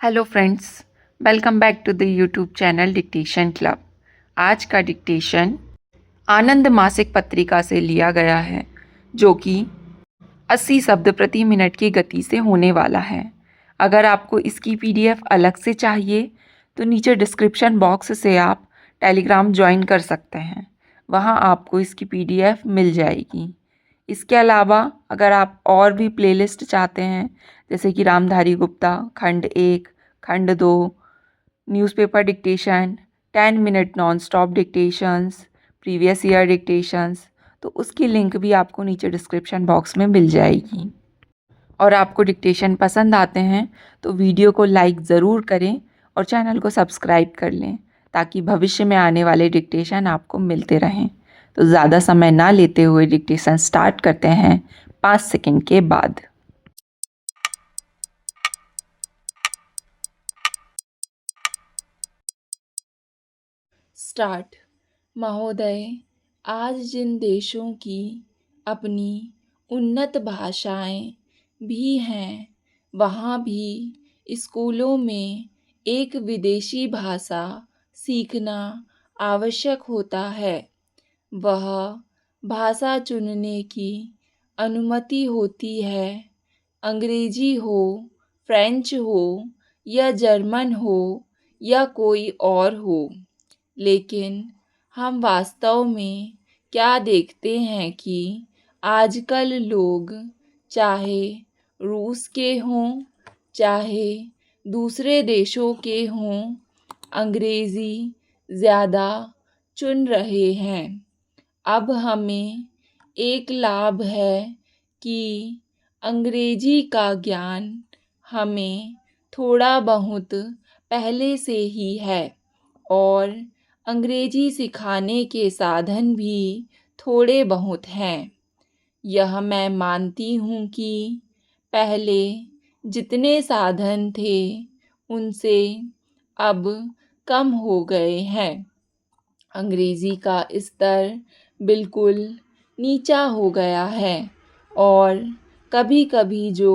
Hello friends, welcome back to the YouTube channel dictation club. आज का dictation आनंद मासिक पत्रिका से लिया गया है, जो कि 80 शब्द प्रति मिनट की गति से होने वाला है। अगर आपको इसकी पीडीएफ अलग से चाहिए तो नीचे डिस्क्रिप्शन बॉक्स से आप टेलीग्राम ज्वाइन कर सकते हैं, वहाँ आपको इसकी पीडीएफ मिल जाएगी। इसके अलावा अगर आप और भी प्लेलिस्ट चाहते हैं, जैसे कि रामधारी गुप्ता खंड 1, खंड 2, newspaper dictation, 10 minute non stop dictations, previous year dictations, तो उसकी लिंक भी आपको नीचे डिस्क्रिप्शन बॉक्स में मिल जाएगी। और आपको डिक्टेशन पसंद आते हैं तो वीडियो को लाइक ज़रूर करें और चैनल को सब्सक्राइब कर लें, ताकि भविष्य में आने वाले डिक्टेशन आपको मिलते रहें। तो ज़्यादा समय ना लेते हुए डिक्टेशन स्टार्ट करते हैं 5 सेकंड के बाद। स्टार्ट। महोदय, आज जिन देशों की अपनी उन्नत भाषाएं भी हैं, वहाँ भी स्कूलों में एक विदेशी भाषा सीखना आवश्यक होता है। वह भाषा चुनने की अनुमति होती है, अंग्रेजी हो, फ्रेंच हो या जर्मन हो या कोई और हो। लेकिन हम वास्तव में क्या देखते हैं कि आजकल लोग चाहे रूस के हों, चाहे दूसरे देशों के हों, अंग्रेज़ी ज़्यादा चुन रहे हैं। अब हमें एक लाभ है कि अंग्रेजी का ज्ञान हमें थोड़ा बहुत पहले से ही है और अंग्रेजी सिखाने के साधन भी थोड़े बहुत हैं। यह मैं मानती हूँ कि पहले जितने साधन थे उनसे अब कम हो गए हैं। अंग्रेजी का स्तर बिल्कुल नीचा हो गया है और कभी-कभी जो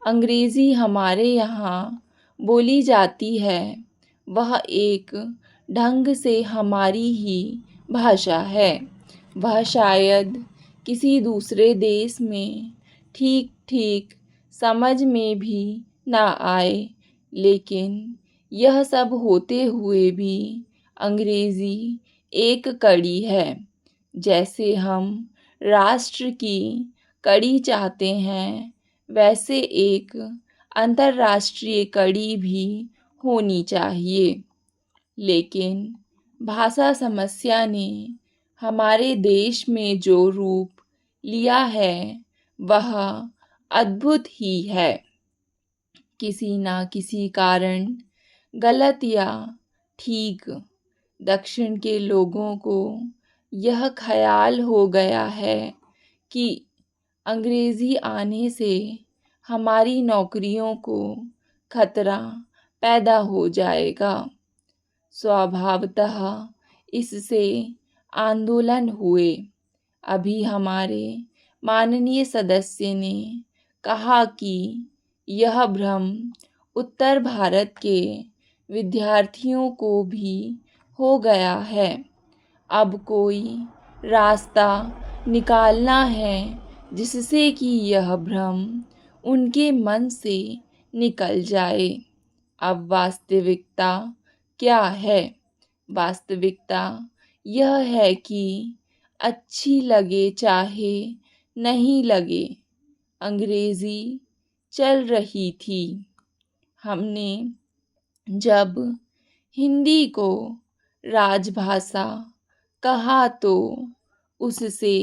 अंग्रेजी हमारे यहाँ बोली जाती है, वह एक ढंग से हमारी ही भाषा है। वह शायद किसी दूसरे देश में ठीक-ठीक समझ में भी ना आए, लेकिन यह सब होते हुए भी अंग्रेजी एक कड़ी है। जैसे हम राष्ट्र की कड़ी चाहते हैं, वैसे एक अंतर्राष्ट्रीय कड़ी भी होनी चाहिए। लेकिन भाषा समस्या ने हमारे देश में जो रूप लिया है, वह अद्भुत ही है। किसी ना किसी कारण, गलत या ठीक, दक्षिण के लोगों को यह ख्याल हो गया है कि अंग्रेजी आने से हमारी नौकरियों को खतरा पैदा हो जाएगा। स्वभावतः इससे आंदोलन हुए। अभी हमारे माननीय सदस्य ने कहा कि यह भ्रम उत्तर भारत के विद्यार्थियों को भी हो गया है। अब कोई रास्ता निकालना है जिससे कि यह भ्रम उनके मन से निकल जाए। अब वास्तविकता क्या है? वास्तविकता यह है कि अच्छी लगे चाहे नहीं लगे, अंग्रेजी चल रही थी। हमने जब हिंदी को राजभाषा कहा तो उससे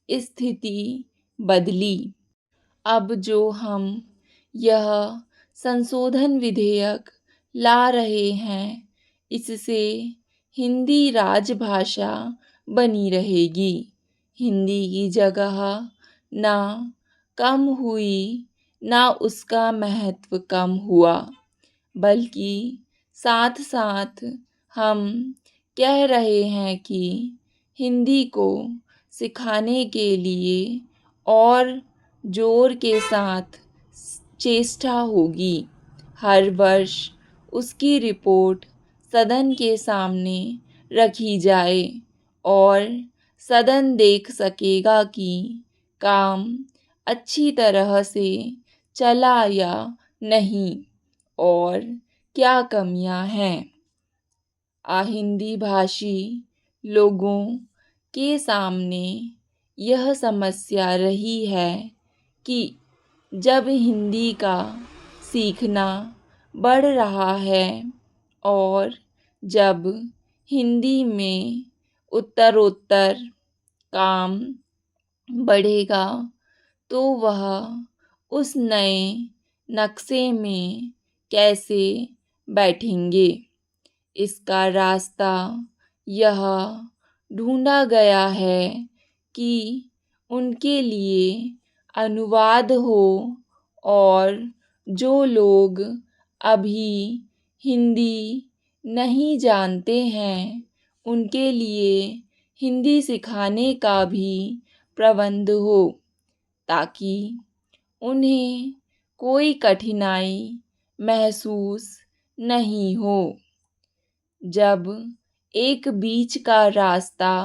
स्थिति बदली। अब जो हम यह संशोधन विधेयक ला रहे हैं, इससे हिंदी राजभाषा बनी रहेगी। हिंदी की जगह ना कम हुई, ना उसका महत्व कम हुआ, बल्कि साथ साथ हम कह रहे हैं कि हिंदी को सिखाने के लिए और जोर के साथ चेष्टा होगी। हर वर्ष उसकी रिपोर्ट सदन के सामने रखी जाए और सदन देख सकेगा कि काम अच्छी तरह से चला या नहीं और क्या कमियां हैं। हिंदी भाषी लोगों के सामने यह समस्या रही है कि जब हिंदी का सीखना बढ़ रहा है और जब हिंदी में उत्तरोत्तर काम बढ़ेगा तो वह उस नए नक्शे में कैसे बैठेंगे। इसका रास्ता यह ढूंढा गया है कि उनके लिए अनुवाद हो और जो लोग अभी हिंदी नहीं जानते हैं उनके लिए हिंदी सिखाने का भी प्रबंध हो ताकि उन्हें कोई कठिनाई महसूस नहीं हो। जब एक बीच का रास्ता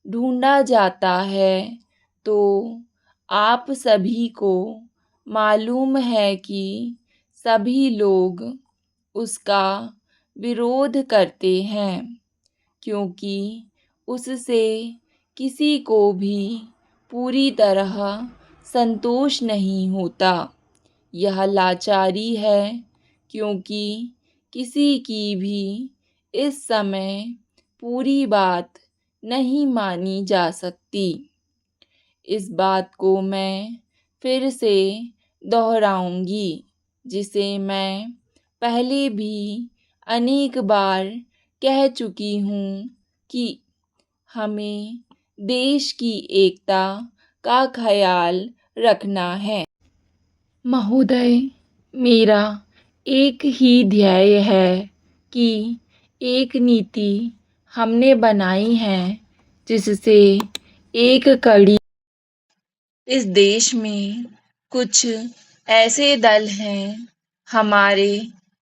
ढूंढा जाता है तो आप सभी को मालूम है कि सभी लोग उसका विरोध करते हैं क्योंकि उससे किसी को भी पूरी तरह संतोष नहीं होता। यह लाचारी है क्योंकि किसी की भी इस समय पूरी बात नहीं मानी जा सकती। इस बात को मैं फिर से दोहराऊंगी जिसे मैं पहले भी अनेक बार कह चुकी हूँ कि हमें देश की एकता का ख्याल रखना है। महोदय, मेरा एक ही ध्येय है कि एक नीति हमने बनाई है जिससे एक कड़ी इस देश में कुछ ऐसे दल हैं, हमारे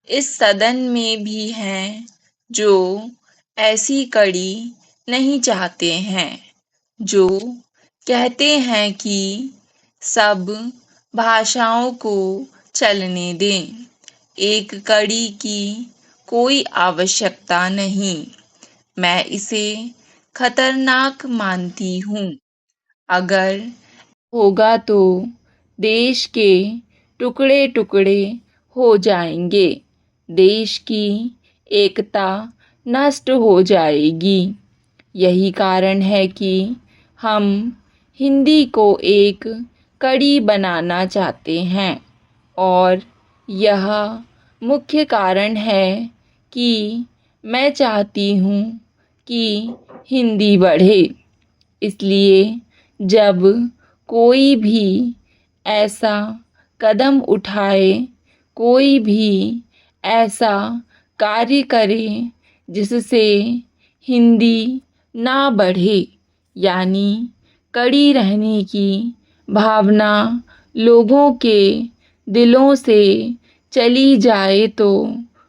इस सदन में भी हैं, जो ऐसी कड़ी नहीं चाहते हैं, जो कहते हैं कि सब भाषाओं को चलने दें। एक कड़ी की कोई आवश्यकता नहीं। मैं इसे खतरनाक मानती हूँ। अगर होगा तो देश के टुकड़े टुकड़े हो जाएंगे, देश की एकता नष्ट हो जाएगी। यही कारण है कि हम हिंदी को एक कड़ी बनाना चाहते हैं और यह मुख्य कारण है कि मैं चाहती हूँ कि हिंदी बढ़े। इसलिए जब कोई भी ऐसा कदम उठाए, कोई भी ऐसा कार्य करे जिससे हिंदी ना बढ़े, यानी कड़ी रहने की भावना लोगों के दिलों से चली जाए तो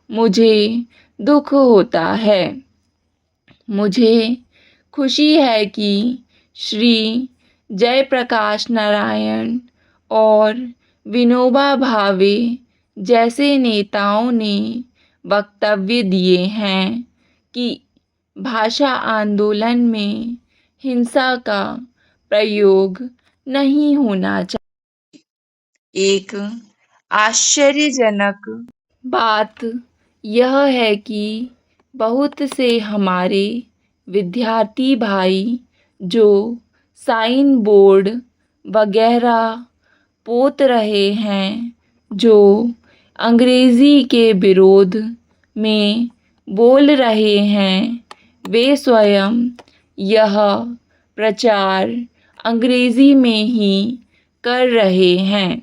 मुझे दुख होता है। मुझे खुशी है कि श्री जयप्रकाश नारायण और विनोबा भावे जैसे नेताओं ने वक्तव्य दिए हैं कि भाषा आंदोलन में हिंसा का प्रयोग नहीं होना चाहिए। एक आश्चर्यजनक बात यह है कि बहुत से हमारे विद्यार्थी भाई जो साइन बोर्ड वगैरह पोत रहे हैं, जो अंग्रेज़ी के विरोध में बोल रहे हैं, वे स्वयं यह प्रचार अंग्रेज़ी में ही कर रहे हैं,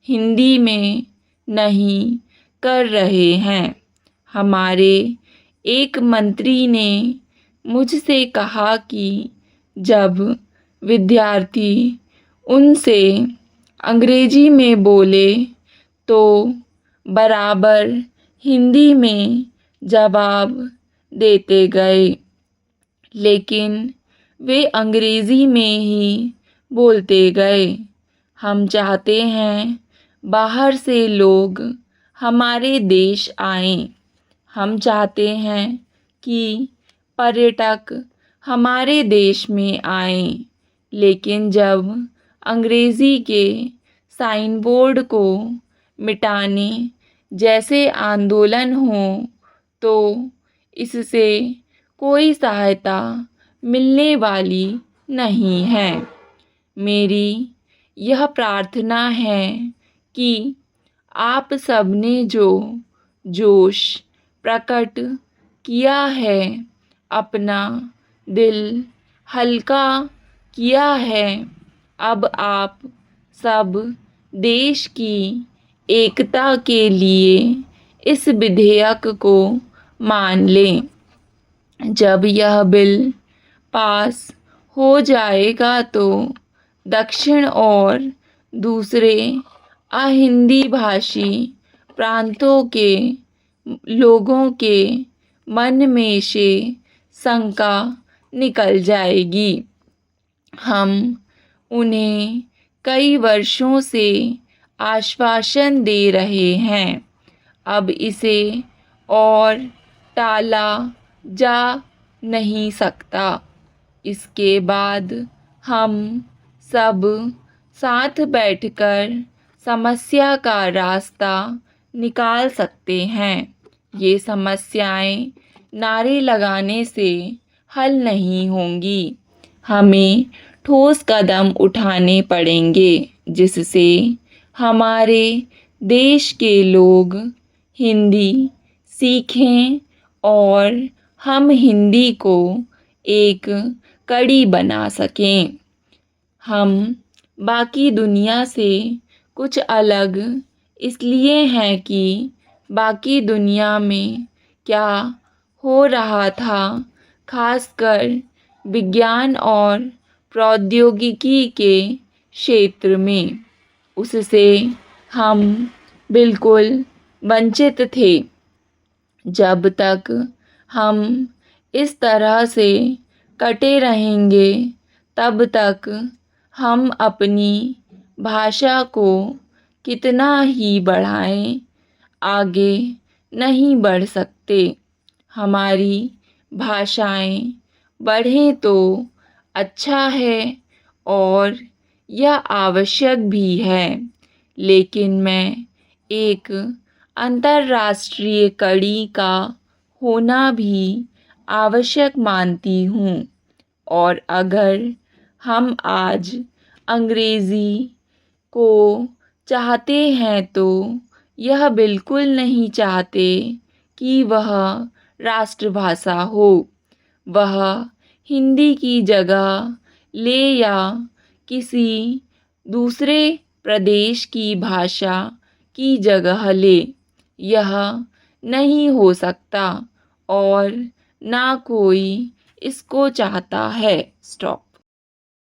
हिंदी में नहीं कर रहे हैं। हमारे एक मंत्री ने मुझसे कहा कि जब विद्यार्थी उनसे अंग्रेजी में बोले तो बराबर हिंदी में जवाब देते गए, लेकिन वे अंग्रेज़ी में ही बोलते गए। हम चाहते हैं बाहर से लोग हमारे देश आएं। हम चाहते हैं कि पर्यटक हमारे देश में आएं, लेकिन जब अंग्रेज़ी के साइन बोर्ड को मिटाने जैसे आंदोलन हों तो इससे कोई सहायता मिलने वाली नहीं है। मेरी यह प्रार्थना है कि आप सबने जो जोश प्रकट किया है, अपना दिल हल्का किया है, अब आप सब देश की एकता के लिए इस विधेयक को मान लें। जब यह बिल पास हो जाएगा तो दक्षिण और दूसरे अहिंदी भाषी प्रांतों के लोगों के मन में से शंका निकल जाएगी। हम उन्हें कई वर्षों से आश्वासन दे रहे हैं, अब इसे और टाला जा नहीं सकता। इसके बाद हम सब साथ बैठकर समस्या का रास्ता निकाल सकते हैं। ये समस्याएं नारे लगाने से हल नहीं होंगी। हमें ठोस कदम उठाने पड़ेंगे, जिससे हमारे देश के लोग हिंदी सीखें और हम हिंदी को एक कड़ी बना सकें। हम बाकी दुनिया से कुछ अलग इसलिए हैं कि बाकी दुनिया में क्या हो रहा था, खासकर विज्ञान और प्रौद्योगिकी के क्षेत्र में, उससे हम बिल्कुल वंचित थे। जब तक हम इस तरह से कटे रहेंगे, तब तक हम अपनी भाषा को कितना ही बढ़ाएं, आगे नहीं बढ़ सकते। हमारी भाषाएं बढ़ें तो अच्छा है और यह आवश्यक भी है, लेकिन मैं एक अंतर्राष्ट्रीय कड़ी का होना भी आवश्यक मानती हूँ। और अगर हम आज अंग्रेज़ी को चाहते हैं तो यह बिल्कुल नहीं चाहते कि वह राष्ट्रभाषा हो, वह हिंदी की जगह ले या किसी दूसरे प्रदेश की भाषा की जगह ले। यह नहीं हो सकता और ना कोई इसको चाहता है। स्टॉप।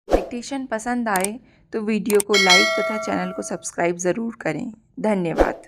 डिक्टेशन पसंद आए तो वीडियो को लाइक तथा चैनल को सब्सक्राइब ज़रूर करें। धन्यवाद।